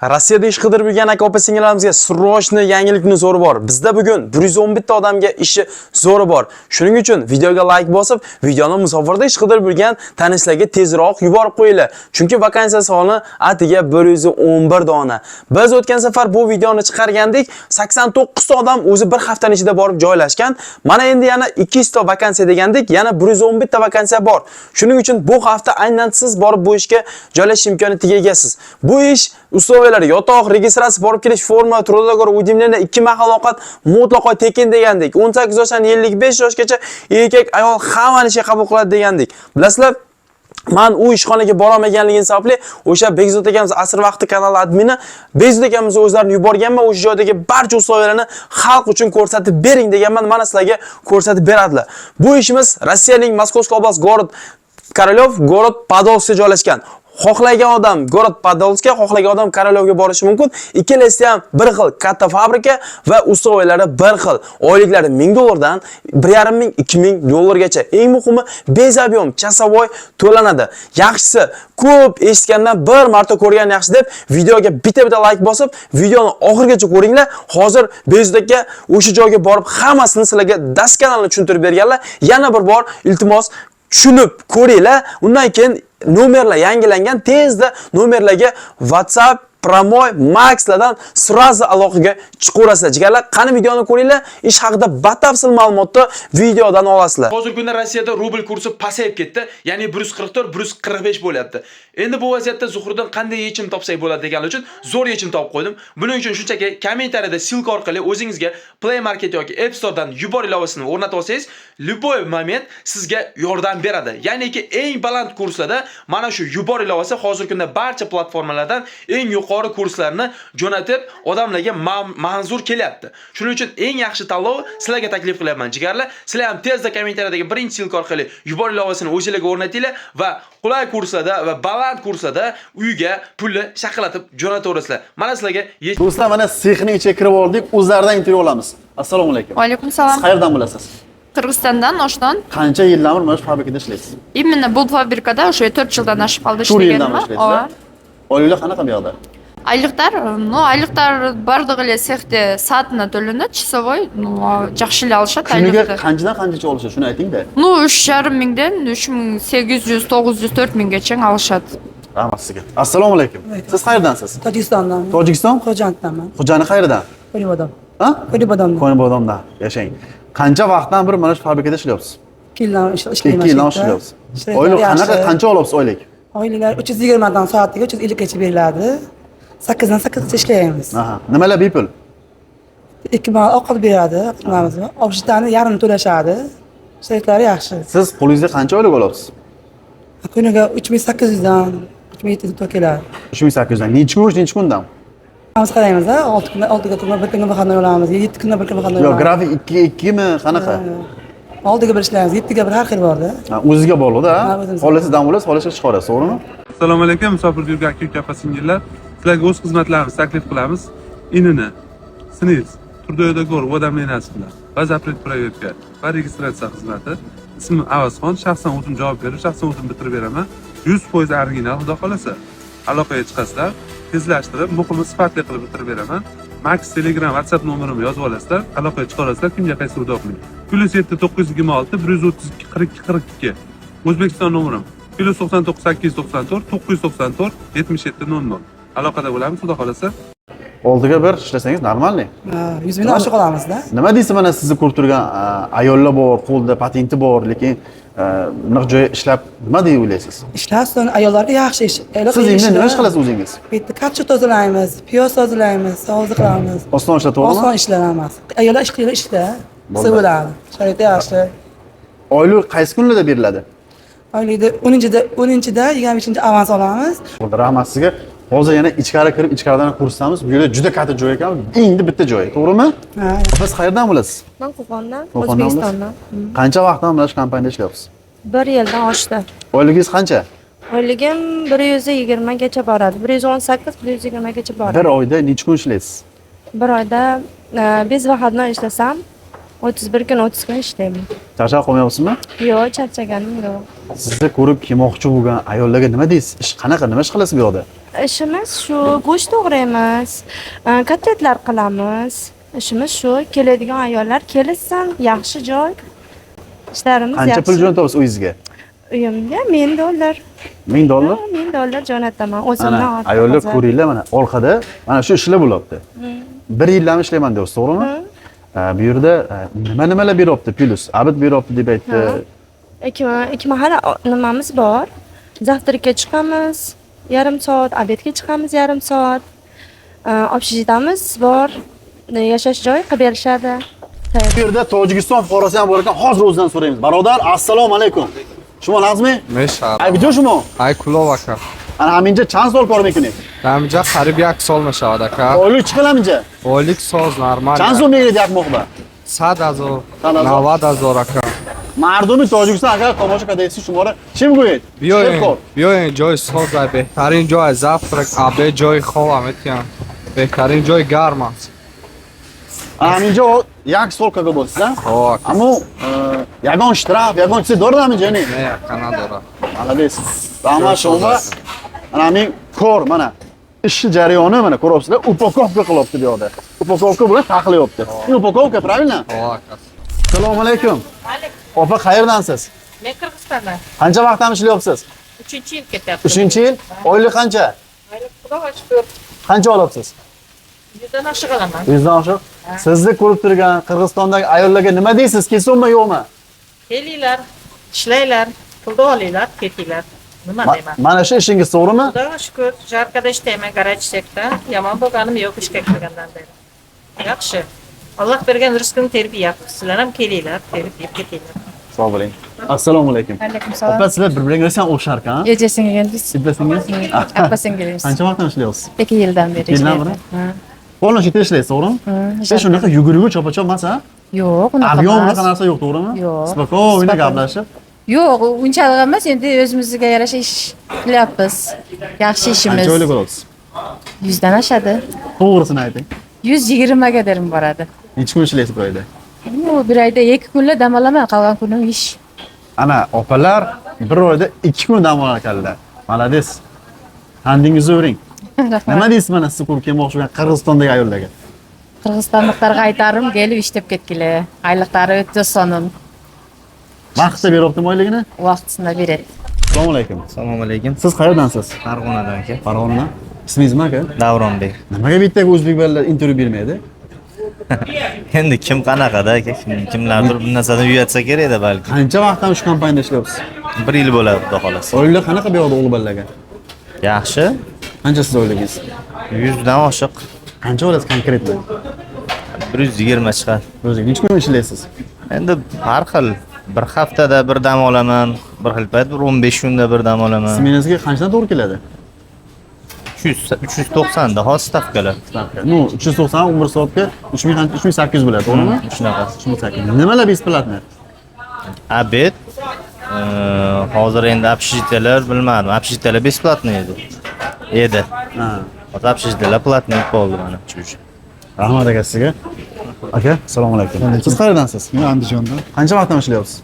Rossiyada ish qidirib yurgan aka opa singillarimizga srochni yangilikni zo'ri bor. Bizda bugun 111 ta odamga ishi zo'ri bor. Shuning uchun videoga like bosib, videoni musofirda ish qidirib yurgan tanishlarga tezroq yuborib qo'yinglar. Chunki vakansiya soni atiga 111 dona. Biz o'tgan safar bu videoni chiqargandik, 89 ta odam o'zi bir haftaning ichida borib joylashgan. Mana endi yana 200 ta vakansiya degandik, yana 111 ta vakansiya bor. Shuning uchun bu hafta aynan siz borib bu ishga joylashish imkoniyatiga egasiz. Bu ish uslublari yotoq, registratsiya, borib kelish, forma, trudogor, udimlarni 2 mahal ovqat mutlaqo tekin degandik. 18 yoshdan 55 yoshgacha erkak, ayol hammani ishga qabul qiladi degandik. Bilasizlar, men u ishxonaga bora olmaganligim sababli o'sha Bekzod akamiz asr vaqti kanali admini Bekzod akamiz o'zlarini yuborganman, o'sha joydagi barcha uslularni xalq uchun ko'rsatib bering deganman, mana sizlarga ko'rsatib beradilar. Bu ishimiz Rossiyaning Moskovskiy oblast город Korolyov, город Podolskda joylashgan. Xohlagan odam город Podolskka, xohlagan odam Korolyovga borishi mumkin. Ikkalasi ham bir xil katta fabrika va uslublari bir xil. Oyliklari $1000 dan 1500-2000 dollargacha. Eng muhimi bezabyom, chasavoy to'lanadi. Yaxshisi, ko'p eshitgandan bir marta ko'rgan yaxshi deb videoga bitta like bosib, videoni oxirigacha ko'ringlar. Hozir Bekzod aka o'sha joyga borib hammasini sizlarga daskanalni tushuntirib berganlar. Yana bir bor iltimos tushunib ko'ringlar. Undan keyin nomerlar yangilangan, tezda nomerlarga WhatsApp, Promoy, Maxlardan sразу aloqaga chiqaverasizlar. Jigarlar, qani videoni ko'ringlar, ish haqida batafsil ma'lumotni videodan olasizlar. Hozirgi kunda Rossiyada rubl kursi pasayib ketdi, ya'ni 144, 145 bo'lyapti. Endi bu vaziyatda Zuhriddin qanday yechim topsak bo'ladi deganlar uchun zo'r yechim topib qo'ydim. Buning uchun shunchaki kommentariyada silka orqali o'zingizga Play Market yoki App Storedan yubor ilovasini o'rnatib olsangiz, любой moment sizga yordam beradi. Ya'niki eng baland kurslarda mana shu yubor ilovasi hozirgi kunda barcha platformalardan eng yuqori kurslarni jo'natib, odamlarga manzur kelyapti. Shuning uchun eng yaxshi tanlov sizlarga taklif qilyapman. Jigarlar, sizlar ham tezda kommentariyadagi birinchi silka orqali yubor ilovasini o'zingizlarga o'rnatinglar va qulay kurslarda va baland kurslarda uyga pulni shaqalatib jo'nataverasizlar. Mana sizlarga do'stlar, mana sexning ichiga kirib oldik, o'zlaridan intervyu olamiz. Assalomu alaykum. Va alaykum assalom. Siz qayerdan bo'lasiz? Qirg'izistondan, Oshton. Qancha yillardir mana shu fabrikada ishlaysiz? Именно bu fabrikada o'sha 4 yildan oshib qoldi ishlaganman. Oyliklar qanaqa bu yoqda? Ayliqlar bardig'ili sexda soatni to'lanadi, chisovoy, yaxshilar olishadi. Kuniga qanchadan qanchacha olishadi, shuni ayting-da. 3,5 mingdan 3800, 900, 4000gacha olishadi. Rahmat sizga. Assalomu alaykum. Siz qayerdansiz? Tojikistondan. Tojikiston? Xo'janddanman. Xo'jani qayerdan? Qo'libodom. Ha? Qo'libodamdan. Qo'ynibodomda yashang. Qancha vaqtdan bir mana shu fabrikada ishlayapsiz? 2 yildan ishlayman. 2 yildan ishlayapsiz. Oylik qancha olasiz oylik? Oyliklar 320 dan soatiga 350 gacha beriladi. 8 dan 8gacha ishlaymiz. Aha. Nimalar bepul? 2 mal ovqat beradi, qilamiz. Obshtani yarim to'lashadi. Shaytlari yaxshi. Siz qo'lingizga qancha oylik olasiz? Kuniga 3800 dan 3700 ta keladi. 3800 dan. Necha kundan? Biz qaraymiz, 6 kundan 1 kundan bir xonada olamiz, 7 kundan bir xonada olamiz. Yo, grafik 2 mi? Qanaqa? Oldiga bir ishlaymiz, 7ga bir har xil borda. O'ziga bog'liq-da. Xohlasiz dam olasiz, xohlasiz chiqarasiz, to'g'rimi? Assalomu alaykum, musofirda yurgan aka opa singillar. Sizlarga o'z xizmatlarimizni taklif qilamiz. Inini, siniz, Turdoydagor odamlar nasiblar va zapret proverka va registratsiya xizmati. Ismim Avazxon, shaxsan o'zim javob berib, shaxsan o'zim bitirib beraman. 100% original, xudo xolasa. Aloqaga chiqasizlar, tezlashtirib, muhimi sifatli qilib bitirib beraman. Max Telegram, WhatsApp nomerimni yozib olasizlar, aloqaga chiqarasizlar, kimga qaysi urdoqlik. +7 926 132 42 42. O'zbekiston nomerim. +99 894 994 77 00. Aloqada bo'lamiz, xudo xolasa. Oldiga bir ishlasangiz normalniy. 100 mingdan oshiq olamizda. Nima deysiz, mana sizni ko'rib turgan ayollar bor, qo'lda patenti bor, lekin naq joy ishlab nima deb o'ylaysiz? Ishlardan ayollarga yaxshi ish. Siz endi nima ish qilasiz o'zingiz? Bitta katcha tozalaymiz, piyoz tozalaymiz, savol qilamiz. Oson ishlar, to'g'rimi? Oson ishlar emas. Ayollar ish qiladi ishda. Seviladi. Sharoiti yaxshi. Oylik qaysi kunlarda beriladi? Oylikda 10-da 25-chi avans olamiz. Rahmat sizga. Hozir yana ichkari kirib, ichkaridan kursamiz. Bu yerda juda katta joy ekan, endi bitta joy, to'g'rimi? Ha. Siz qayerdan bo'lasiz? Men Qo'qondan, Qo'qondan O'zbekistondan. Qancha vaqtdan mana shu kompaniyada ishlayapsiz? 1 yildan oshdi. Oyligingiz qancha? Oyligim 120 gacha boradi. 118, 120 gacha boradi. Bir oyda necha kun ishlaysiz? Bir oyda 5 vaqtdan ishlasam 31 kun 30 kun ishlayman. Charchab qolmayapsizmi? Yo'q, charchaganim yo'q. Sizni ko'rib kelmoqchi bo'lgan ayollarga nima deysiz? Ish qanaqa, nima ish qilasiz bu yoqda? ishimiz shu go'sht to'g'raymiz, kotletlar qilamiz. Ishimiz shu, keladigan ayollar kelishsin, yaxshi joy. Ishlarimiz Qancha pul yaxshi. jo'natasiz uyingizga? Uyimga $1000. $1000? $1000 jo'nataman o'zimdan. Mana ayollar ko'ringlar, mana orqada mana shu ishlar bo'lyapti. 1 yildan ishlayman deyapsiz, to'g'rimi? Bu yerda nimalar beryapti? Plus, abid beryapti deb aytdi. Ikki mahal nimamiz bor. Zavtrikka chiqamiz, yarim soat, obedga chiqamiz yarim soat. Общежитamiz bor. Yashash joyi qilib berishadi. Bu yerda Tojikiston fuqarosi ham bor ekan. Hozir o'zidan so'raymiz. Barodar, assalomu alaykum. Shuma lazmi? Meshar. Ay, video shuma? Ay kulov aka. Ana hamincha chand sol kor mekinib. Namja qarib 2 sol mashad aka. Oylik chiqilamincha. Oylik so'z normal. Chand so'm mekinib yapmoqda. 100,000, 100,000. 90,000 aka. Mardumi Tojikiston agar tomosha qilasiz shumora kim qo'yadi? Biyoyin joy so'z va behtarin joy zavtrak, abe joy xob ametgan. Behtarin joy garma. Hamincha yak solkaga bo'lsa, Xo'p. ammo yagon shtraf, yagon chisi dordami jani? Ne kanadora. Malades. Rahmat shoma. Mana men kor mana ish jarayoni mana ko'ryapsizlar, upakovka qilyapti bu yoqda. Upakovka bilan taxlayapti. Upakovka, правильно? Xo'p aka. Assalomu alaykum. Opa, qayerdansiz? Men Qirg'izistondan Qancha vaqtdan ishlayapsiz? 3-yil ketyapti. 3-yil? Oylik qancha? Oylik Xudoga shukr. Qancha olyapsiz? 100dan oshiq olaman. 100 dan oshiq. Sizni ko'rib turgan Qirg'izistondagi ayollarga nima deysiz? Kelsinmi, yo'qmi? Kelinglar, ishlaylar, pulni olinglar, ketinglar. Nima deyman? Mana shu ishingiz to'g'rimi? Xudoga shukr, jarkada ishlayman, garajsekda. Yomon bo'lganim yo'q ishga kirgandan beri. Yaxshi. Alloh bergan rizqini terib yeyapsiz. Sizlar ham kelinglar, terib yeb ketinglar. Sog' bo'ling. Assalomu alaykum. Alaykum salom. Opa, sizlar bir-biringizga o'xshar ekan. Ejasingiz. Sizlasingiz? Appasingiz. Qancha vaqtdan ishlayapsiz? 2 yildan beri. Yildan beri? Qo'lni ishida ishlaysiz, to'g'rimi? Siz shunaqa yugurigi chopa-chop emas, ha? Yo'q, unaqa Avion emas. bunaqa narsa yo'q, to'g'rimi? Yo'q. Spokojniy gaplashib. Yo'q, unchalik emas. Endi o'zimizga yarasha ish qilyapmiz. Yaxshi ishimiz. Qancha oylik olasiz? 100 dan oshadi. To'g'risini ayting. 120 ga derim boradi. Necha kun ishlaysiz bir oyda? Bu bir oyda 2 kunlar dam olaman, qolgan kunim ish. Ana, opalar bir oyda 2 kun dam olar ekanlar. Malades. Handingizni o'ring. Nima deysiz mana siz ko'rib kelmoqchi bo'lgan Qirg'izistondagi ayollarga? Qirg'izistonliklarga aytarim, kelib ishlab ketgili. Oyliqlari o'ta so'nim. Vaqtda beryaptimi oyligini? Vaqtida beradi. Assalomu alaykum. Assalomu alaykum. Siz qayerdansiz? Farg'onadan aka. Farg'onadan. Ismingiz nima aka? Davronbek. Nimaga bittaga o'zbek bolalar intervyu bermaydi? Endi kim qanaqada aka? Kimlardir bu narsadan uyatsa kerak-da balki. Qancha vaqtdan shu kompaniyada ishlayapsiz? 1 yil bo'ladi, xudo xolasa. Oyliklar qanaqa beradi o'g'il bolalarga? Yaxshi. Qancha siz oyligingiz? 100 dan oshiq. Qancha olasiz konkretno? 120 chiqadi. O'zingiz necha kun ishlaysiz? Endi har xil. Bir haftada bir dam olaman, bir xil payt 15 kunda bir dam olaman. Smenangizga qanchadan to'g'ri keladi? 390 da hozir stavkalar. Ну, 390 11 soatga 3800 bo'ladi, to'g'rimi? Shunaqa. 3800. Nimalar besplatni? Obed. Hozir endi общежитиялар bilmadim. Общежитиялар бесплатный edi. Ha. Hozir общежитиялар платный bo'ldi mana shu. Rahmat aka sizga. Aka, assalomu alaykum. Siz qayerdansiz? Men Andijondan. Qancha vaqtdan ishlayapsiz?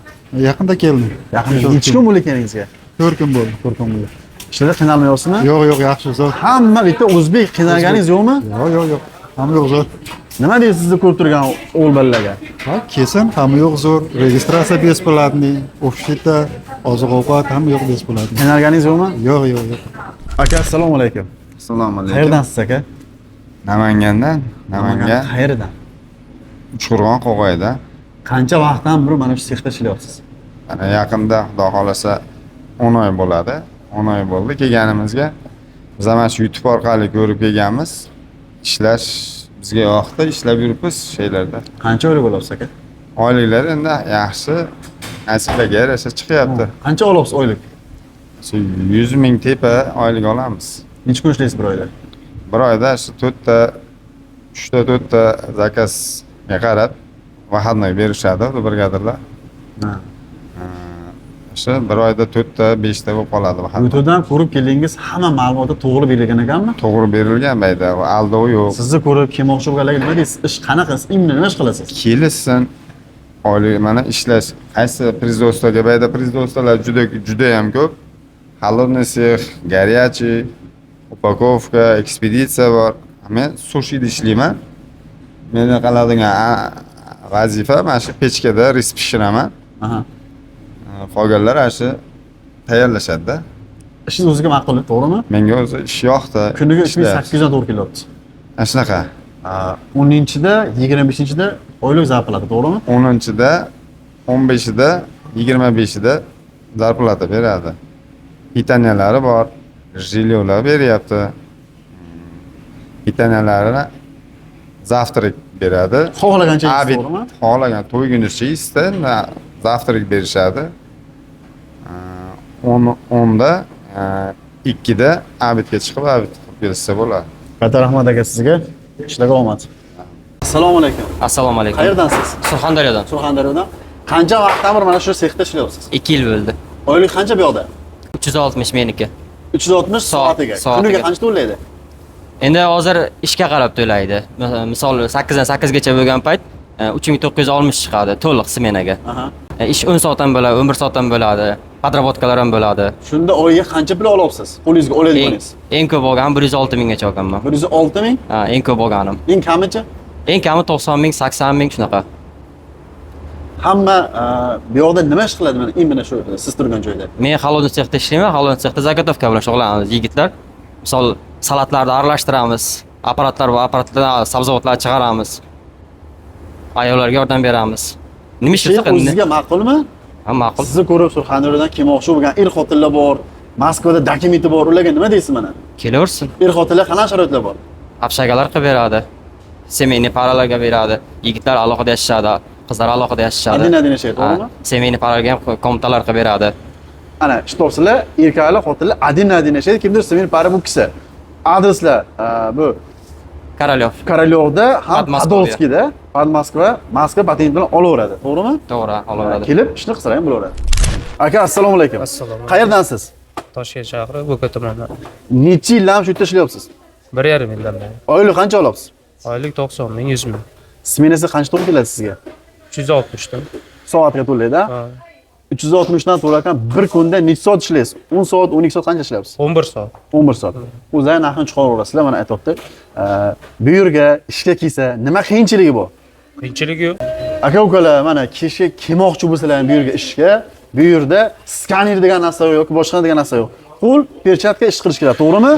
Yaqinda keldim. Yaqinda necha kun bo'ldi kelingizga? 4 kun bo'ldi. 4 kun bo'ldi. Ishlarda qiynalmayapsizmi? Yo'q, yaxshi zo'r. Hamma bitta o'zbek qiynalganingiz yo'qmi? Yo'q. Hamma yo'q zo'r. Nima deysiz sizni ko'rib turgan o'g'il bolalarga? Ha, kelsin, hamma yo'q zo'r. Registratsiya бесплатный, общежитие, oziq-ovqat hamma yo'q бесплатный. Qiynalganingiz yo'qmi? Yo'q. Aka, assalomu alaykum. Assalomu alaykum. Qayerdansiz aka? Namangandan. Namangan. Qayerdan? Uchqo'rg'on Qo'g'ayda. Qancha vaqtdan beri mana shu sexda ishlayapsiz? Ana yaqinda xudo xolasa 10 oy bo'ladi. 10 oy bo'ldi kelganimizga. Biz ham shu YouTube orqali ko'rib kelganmiz. Ishlash bizga yoqdi, ishlab yuribmiz sheylarda. Qancha oylik olyapsiz aka? Oyliklar endi yaxshi nasiblarga yarasha chiqyapti. Qancha olyapsiz oylik? 100 ming tepa oylik olamiz. Necha kun ishlaysiz bir oyda? Bir oyda shu 3 ta zakazga qarab vahodnoy berishadi brigadirlar. Ha. Shu bir oyda 4 ta 5 ta bo'lib qoladi vahodnoy. YouTube'dan ko'rib keldingiz, hamma ma'lumotlar to'g'ri berilgan ekanmi? To'g'ri berilgan bayda, aldov yo'q. Sizni ko'rib kelmoqchi bo'lganlarga nima deysiz? Ish qanaqa? Nima ish qilasiz? Kelishsin. Oylik mana ishlash. Qaysi производствоga bayda производствоlar juda ham ko'p. Холодный sex, горячий, upakovka, ekspeditsiya bor. Men sushida ishlayman. Meni qiladigan vazifa mana shu pechkada ris pishiraman. Aha. Qolganlar ana shu tayyorlashadi-da. Ishingiz o'ziga ma'qul, to'g'rimi? Menga o'zi ish yoqdi. Kuniga ishlayapti. 2800 dan to'g'ri kelyapti. Ana shunaqa. 10-da, 25-da oylik zarplata, to'g'rimi? 10-da, 15-da, 25-da zarplata beradi. Pitaniyalari bor, jilyolar beryapti. Pitaniyalarini zavtrak beradi. Xohlagancha yeysiz, to'g'rimi? Xohlagan to'ygunizcha yeysiz-da, zavtrak berishadi. 10da, 2da abidga chiqib, abid qilib kelsa bo'ladi. Katta rahmat aka sizga. Ishlarga omad. Assalomu alaykum. Assalomu alaykum. Qayerdansiz? Surxondaryodan. Surxondaryodan. Qancha vaqtdan beri mana shu sexda ishlayapsiz? 2 yil bo'ldi. Oylik qancha bu yoqda? 360 meniki. 360 soatiga. Kuniga qancha to'laydi? Endi hozir ishga qarab to'laydi. Misol 8 dan 8 gacha bo'lgan payt 3960 chiqadi to'liq smenaga. Aha. Ish 10 soatdan bo'ladi, 11 soatdan bo'ladi. Podrobotkalar ham bo'ladi. Shunda oyiga qancha pul olyapsiz? Qo'lingizga oladiganingiz? Eng ko'p olgan 106 minggacha olganman. 106 ming? Ha, eng ko'p olganim. Eng kamichi? Eng kami 90 ming, 80 ming shunaqa. Hamma bu yoqda nima ish qiladi mana shu siz turgan joyda? Men halol sexda ishlayman, halol sexda zagotovka bilan shug'ullanamiz yigitlar. Misol salatlarni aralashtiramiz, apparatlar va apparatlardan sabzavotlar chiqaramiz. Ayollarga yordam beramiz. Nima ish qilsa o'zingizga ma'qulmi? Ha, ma'qul. Sizni ko'rib Surxondaryodan kelmoqchi bo'lgan er-xotinlar bor, Moskvada dokumenti bor, ularga nima deysiz mana? Kelaversin. Er-xotinlar qanaqa sharoitlar bor? Общagalar qilib beradi. Semeyniy paralarga beradi. Yigitlar alohida yashashadi, qizlar alohida yashashadi. Adin yashaydi, to'g'rimi? Semeyniy paralarga ham komnatalar qilib beradi. Ana, shtopsizlar, erkaklar, xotinlar adin yashaydi. Kimdir semeyniy para bu kisa. Adreslar bu Korolyovda ham Podolskida, Moskva patent bilan olaveradi, to'g'rimi? To'g'ri, olaveradi. Kelib ishni qilsa ham bo'laveradi. Aka, assalomu alaykum. Assalomu alaykum. Qayerdansiz? Toshkent shahri, Bo'ka tumanidan. Necha yildan shu yerda ishlayapsiz? 1,5 yildan beri. Oylik qancha olyapsiz? Oylik 90 ming, 100 ming. Smenasi qancha to'g'ri keladi sizga? 360 dan. Soatga to'laydi. 360 dan to'larkan bir kunda necha soat ishlaysiz? 10 soat, 12 soat qancha ishlayapsiz? 11 soat. 11 soat. O'zlari narxini chiqaraverasizlar, mana aytibdi. Bu yerga ishga kelsa nima qiyinchiligi bor? Qiyinchiligi yo'q. Aka-ukalar, mana kishi kelmoqchi bo'lsalar bu yerga ishga, bu yerda skaner degan narsa yo'q yoki boshqa degan narsa yo'q. Qo'l, perchatka ish qilish kerak, to'g'rimi?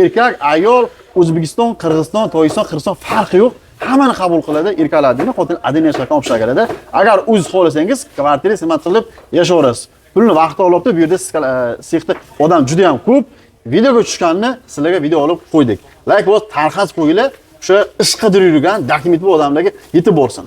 Erkak, ayol, O'zbekiston, Qirg'iziston, Tojikiston, Qirg'iziston farqi yo'q. Hammani qabul qiladi. Erkaklar adini, xotin adini yashashga o'xshaganida. Agar o'z xohlasangiz, kvartira semat qilib yashayverasiz. Pulni vaqti olibdi, bu yerda sexda odam juda ham ko'p. Videoga tushganini sizlarga video olib qo'ydik. Like bosib, tarqatib qo'yinglar. O'sha ish qidirib yurgan dokument bu odamlarga yetib borsin.